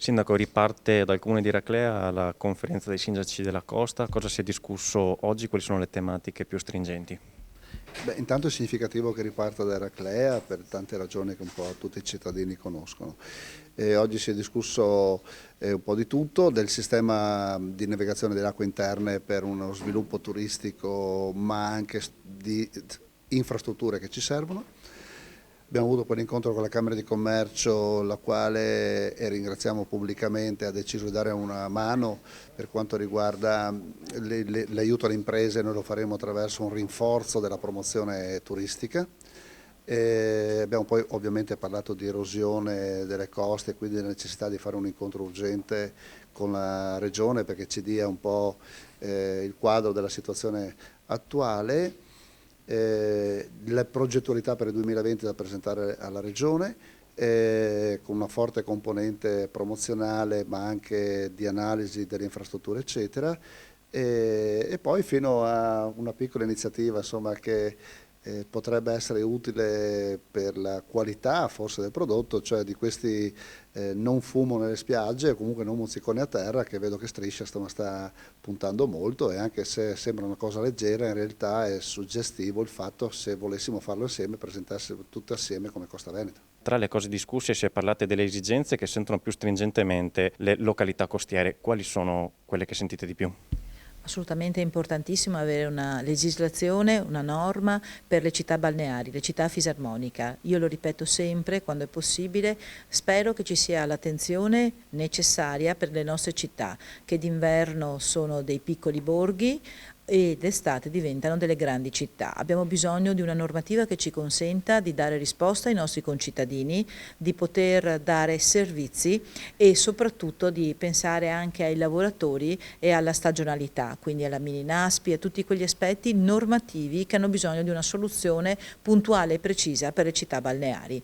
Sindaco, riparte dal Comune di Eraclea la conferenza dei sindaci della costa. Cosa si è discusso oggi? Quali sono le tematiche più stringenti? Beh, intanto è significativo che riparta da Eraclea per tante ragioni che un po' tutti i cittadini conoscono. Oggi si è discusso un po' di tutto, del sistema di navigazione delle acque interne per uno sviluppo turistico, ma anche di infrastrutture che ci servono. Abbiamo avuto poi l'incontro con la Camera di Commercio, la quale, e ringraziamo pubblicamente, ha deciso di dare una mano per quanto riguarda l'aiuto alle imprese. Noi lo faremo attraverso un rinforzo della promozione turistica. Abbiamo poi ovviamente parlato di erosione delle coste e quindi della necessità di fare un incontro urgente con la Regione perché ci dia un po' il quadro della situazione attuale. La progettualità per il 2020 da presentare alla Regione, con una forte componente promozionale ma anche di analisi delle infrastrutture eccetera, e poi fino a una piccola iniziativa insomma, che potrebbe essere utile per la qualità forse del prodotto, cioè di questi non fumo nelle spiagge o comunque non mozziconi a terra, che vedo che Striscia sta puntando molto, e anche se sembra una cosa leggera in realtà è suggestivo il fatto, se volessimo farlo insieme, presentarsi tutte assieme come Costa Veneta. Tra le cose discusse si è parlato delle esigenze che sentono più stringentemente le località costiere. Quali sono quelle che sentite di più? Assolutamente è importantissimo avere una legislazione, una norma per le città balneari, le città fisarmonica. Io lo ripeto sempre quando è possibile, spero che ci sia l'attenzione necessaria per le nostre città, che d'inverno sono dei piccoli borghi e d'estate diventano delle grandi città. Abbiamo bisogno di una normativa che ci consenta di dare risposta ai nostri concittadini, di poter dare servizi e soprattutto di pensare anche ai lavoratori e alla stagionalità, quindi alla mini NASPI, a tutti quegli aspetti normativi che hanno bisogno di una soluzione puntuale e precisa per le città balneari.